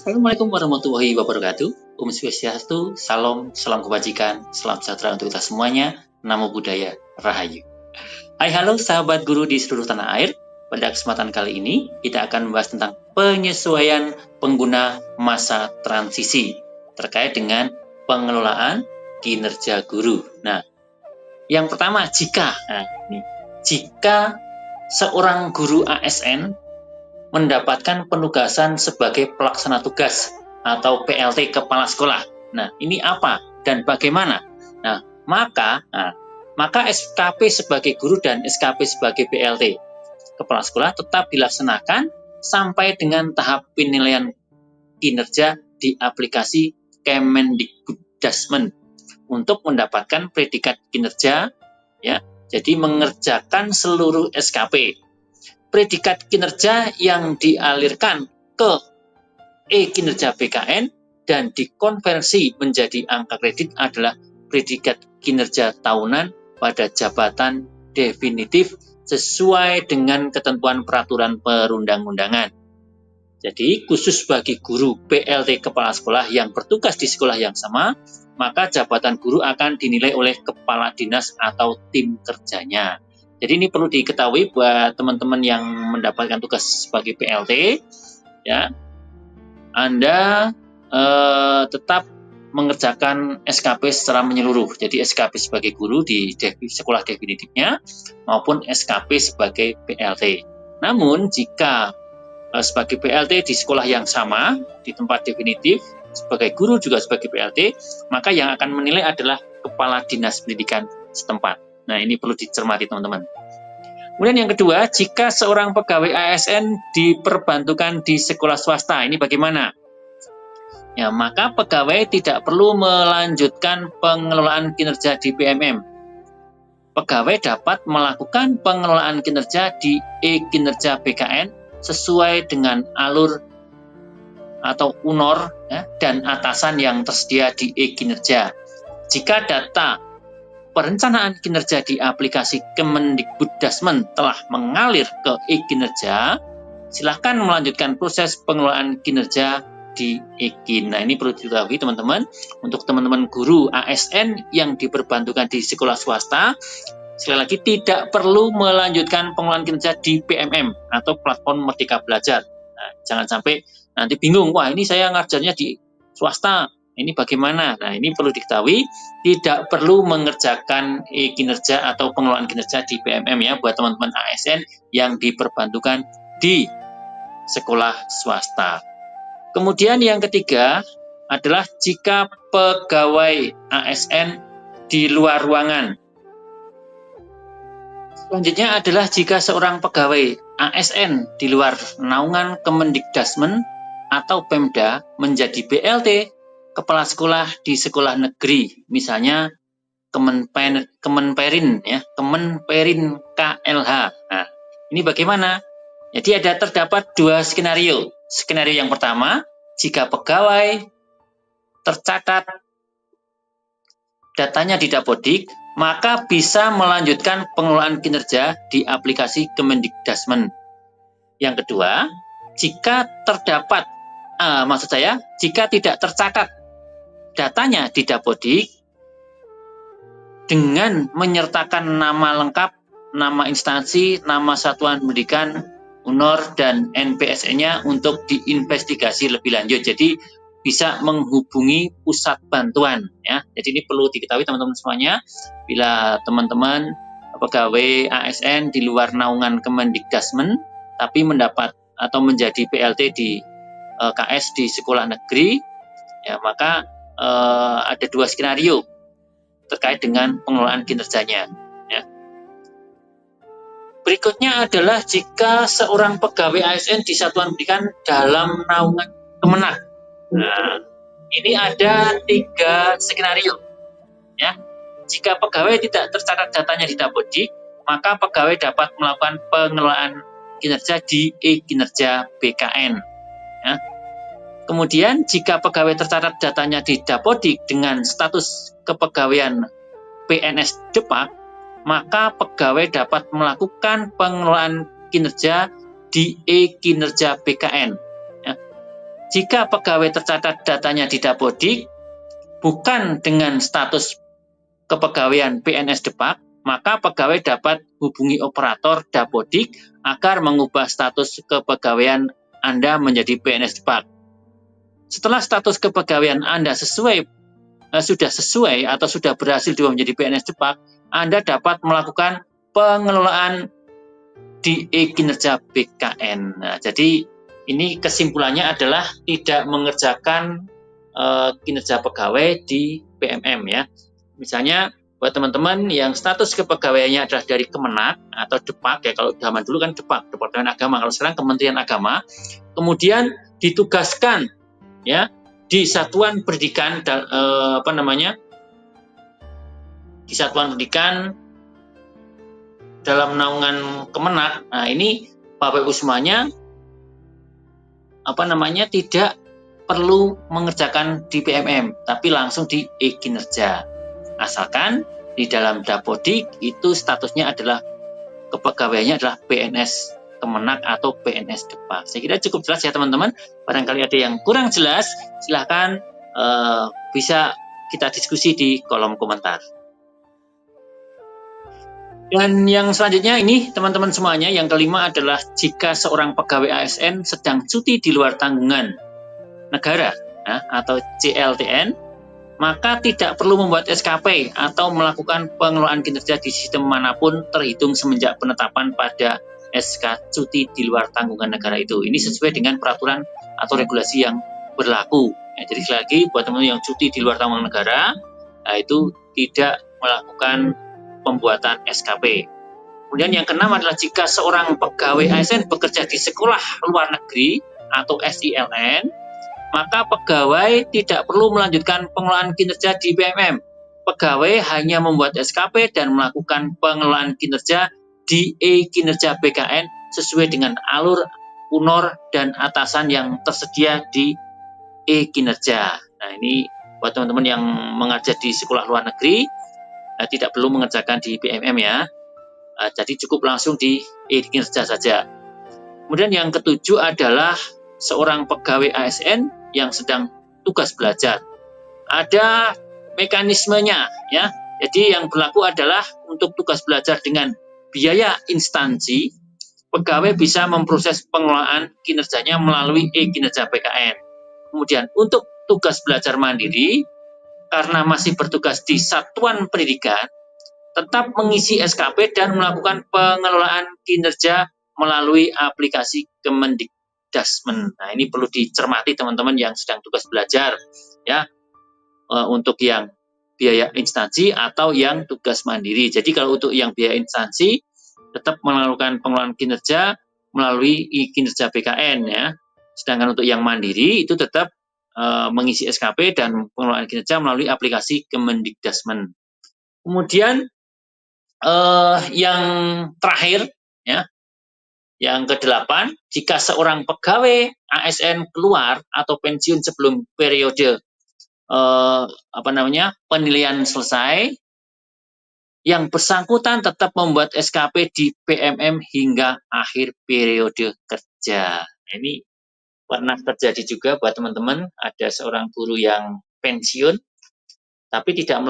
Assalamualaikum warahmatullahi wabarakatuh. Om Swastiastu, salam kebajikan, salam sejahtera untuk kita semuanya. Namo Buddhaya, Rahayu. Hai halo sahabat guru di seluruh tanah air. Pada kesempatan kali ini kita akan membahas tentang penyesuaian pengguna masa transisi terkait dengan pengelolaan kinerja guru. Nah, yang pertama jika seorang guru ASN mendapatkan penugasan sebagai pelaksana tugas atau PLT kepala sekolah. Nah, ini apa dan bagaimana? Nah, maka SKP sebagai guru dan SKP sebagai PLT kepala sekolah tetap dilaksanakan sampai dengan tahap penilaian kinerja di aplikasi Kemendikbuddasmen untuk mendapatkan predikat kinerja, ya. Jadi mengerjakan seluruh SKP. Predikat kinerja yang dialirkan ke e-kinerja BKN dan dikonversi menjadi angka kredit adalah predikat kinerja tahunan pada jabatan definitif sesuai dengan ketentuan peraturan perundang-undangan. Jadi khusus bagi guru PLT kepala sekolah yang bertugas di sekolah yang sama, maka jabatan guru akan dinilai oleh kepala dinas atau tim kerjanya. Jadi ini perlu diketahui buat teman-teman yang mendapatkan tugas sebagai PLT, ya, Anda tetap mengerjakan SKP secara menyeluruh. Jadi SKP sebagai guru di sekolah definitifnya maupun SKP sebagai PLT. Namun jika sebagai PLT di sekolah yang sama, di tempat definitif, sebagai guru juga sebagai PLT, maka yang akan menilai adalah kepala dinas pendidikan setempat. Nah, ini perlu dicermati teman-teman. Kemudian yang kedua, jika seorang pegawai ASN diperbantukan di sekolah swasta, ini bagaimana? Ya, maka pegawai tidak perlu melanjutkan pengelolaan kinerja di PMM. Pegawai dapat melakukan pengelolaan kinerja di e-kinerja BKN sesuai dengan alur atau UNOR, ya, dan atasan yang tersedia di e-kinerja. Jika data perencanaan kinerja di aplikasi Kemendikbuddasmen telah mengalir ke e-kinerja, silakan melanjutkan proses pengelolaan kinerja di e-kin. Nah, ini perlu diketahui teman-teman, untuk teman-teman guru ASN yang diperbantukan di sekolah swasta, sekali lagi tidak perlu melanjutkan pengelolaan kinerja di PMM atau platform Merdeka Belajar. Nah, jangan sampai nanti bingung, wah ini saya ngajarnya di swasta, ini bagaimana? Nah, ini perlu diketahui, tidak perlu mengerjakan kinerja atau pengelolaan kinerja di PMM ya buat teman-teman ASN yang diperbantukan di sekolah swasta. Kemudian yang ketiga adalah jika pegawai ASN di luar ruangan. Selanjutnya adalah jika seorang pegawai ASN di luar naungan Kemendikbuddasmen atau Pemda menjadi BLT kepala sekolah di sekolah negeri, misalnya Kemenperin ya, Kemenperin KLH. Nah, ini bagaimana? Jadi terdapat dua skenario. Skenario yang pertama, jika pegawai tercatat datanya di Dapodik, maka bisa melanjutkan pengelolaan kinerja di aplikasi Kemendikbuddasmen. Yang kedua, jika terdapat, jika tidak tercatat datanya di Dapodik dengan menyertakan nama lengkap, nama instansi, nama satuan pendidikan, UNOR, dan NPSN-nya untuk diinvestigasi lebih lanjut. Jadi bisa menghubungi pusat bantuan ya. Jadi ini perlu diketahui teman-teman semuanya, bila teman-teman pegawai ASN di luar naungan Kemendikbuddasmen tapi mendapat atau menjadi PLT di KS di sekolah negeri, ya maka ada dua skenario terkait dengan pengelolaan kinerjanya ya. Berikutnya adalah jika seorang pegawai ASN di satuan pendidikan dalam naungan Kemenak. Nah, ini ada tiga skenario ya. Jika pegawai tidak tercatat datanya di Dapodik, maka pegawai dapat melakukan pengelolaan kinerja di e-kinerja BKN ya. Kemudian jika pegawai tercatat datanya di Dapodik dengan status kepegawaian PNS Depak, maka pegawai dapat melakukan pengelolaan kinerja di e-kinerja BKN. Ya. jika pegawai tercatat datanya di Dapodik bukan dengan status kepegawaian PNS Depak, maka pegawai dapat hubungi operator Dapodik agar mengubah status kepegawaian Anda menjadi PNS Depak. Setelah status kepegawaian Anda sudah sesuai atau sudah berhasil diubah menjadi PNS Depak, Anda dapat melakukan pengelolaan di e-kinerja BKN. Nah, jadi ini kesimpulannya adalah tidak mengerjakan kinerja pegawai di PMM ya. Misalnya buat teman-teman yang status kepegawaiannya adalah dari Kemenak atau Depak ya, kalau zaman dulu kan Depak, Departemen Agama, kalau sekarang Kementerian Agama, kemudian ditugaskan ya di satuan pendidikan di satuan pendidikan dalam naungan Kemenak. Nah, ini Bapak Ibu semuanya tidak perlu mengerjakan di PMM, tapi langsung di e-kinerja. Asalkan di dalam Dapodik itu statusnya adalah kepegawaiannya adalah PNS Kemenak atau PNS Depak. Saya kira cukup jelas ya teman-teman. Barangkali ada yang kurang jelas, silahkan bisa kita diskusi di kolom komentar. Dan yang selanjutnya ini teman-teman semuanya, yang kelima adalah jika seorang pegawai ASN sedang cuti di luar tanggungan negara atau CLTN, maka tidak perlu membuat SKP atau melakukan pengelolaan kinerja di sistem manapun terhitung semenjak penetapan pada SK cuti di luar tanggungan negara itu. Ini sesuai dengan peraturan atau regulasi yang berlaku. Jadi sekali lagi buat teman-teman yang cuti di luar tanggungan negara, itu tidak melakukan pembuatan SKP. Kemudian yang keenam adalah jika seorang pegawai ASN bekerja di sekolah luar negeri atau SILN, maka pegawai tidak perlu melanjutkan pengelolaan kinerja di PMM. Pegawai hanya membuat SKP dan melakukan pengelolaan kinerja di e-kinerja BKN sesuai dengan alur, unor, dan atasan yang tersedia di e-kinerja. Nah, ini buat teman-teman yang mengajar di sekolah luar negeri, tidak perlu mengerjakan di PMM ya. Jadi cukup langsung di e-kinerja saja. Kemudian yang ketujuh adalah seorang pegawai ASN yang sedang tugas belajar. Ada mekanismenya ya. Jadi yang berlaku adalah untuk tugas belajar dengan biaya instansi, pegawai bisa memproses pengelolaan kinerjanya melalui e-kinerja BKN. Kemudian untuk tugas belajar mandiri, karena masih bertugas di satuan pendidikan, tetap mengisi SKP dan melakukan pengelolaan kinerja melalui aplikasi Kemendikdasmen. Nah, ini perlu dicermati teman-teman yang sedang tugas belajar ya, untuk yang biaya instansi atau yang tugas mandiri. Jadi kalau untuk yang biaya instansi tetap melakukan pengelolaan kinerja melalui kinerja BKN ya. Sedangkan untuk yang mandiri itu tetap mengisi SKP dan pengelolaan kinerja melalui aplikasi Kemendikdasmen. Kemudian yang terakhir ya, yang ke-8, jika seorang pegawai ASN keluar atau pensiun sebelum periode penilaian selesai, yang bersangkutan tetap membuat SKP di PMM hingga akhir periode kerja. Ini pernah terjadi juga buat teman-teman, ada seorang guru yang pensiun tapi tidak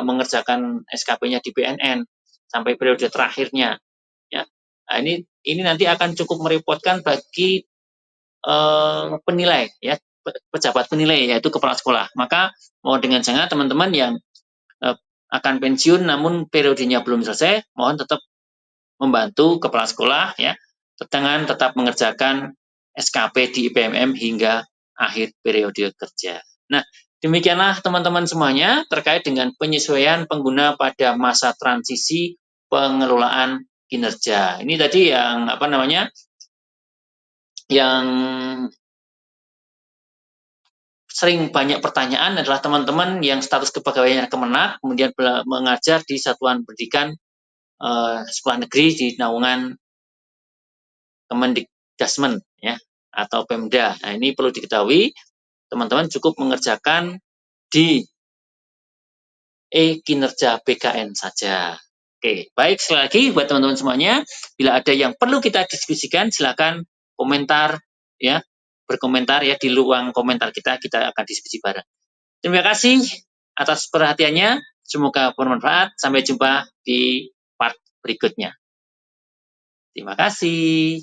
mengerjakan SKP-nya di BNN sampai periode terakhirnya ya. Nah, ini nanti akan cukup merepotkan bagi penilai ya, pejabat penilai yaitu kepala sekolah. Maka mohon dengan sangat teman-teman yang akan pensiun namun periodenya belum selesai, mohon tetap membantu kepala sekolah ya, dengan tetap mengerjakan SKP di PMM hingga akhir periode kerja. Nah, demikianlah teman-teman semuanya terkait dengan penyesuaian pengguna pada masa transisi pengelolaan kinerja. Ini tadi yang yang sering banyak pertanyaan adalah teman-teman yang status kepegawaiannya Kemenak, kemudian mengajar di satuan pendidikan sekolah negeri di naungan Kemendikdasmen ya atau Pemda. Nah, ini perlu diketahui teman-teman cukup mengerjakan di e-kinerja BKN saja. Oke, baik, sekali lagi buat teman-teman semuanya, bila ada yang perlu kita diskusikan silakan komentar ya berkomentar ya di ruang komentar kita akan diskusi bareng. Terima kasih atas perhatiannya. Semoga bermanfaat. Sampai jumpa di part berikutnya. Terima kasih.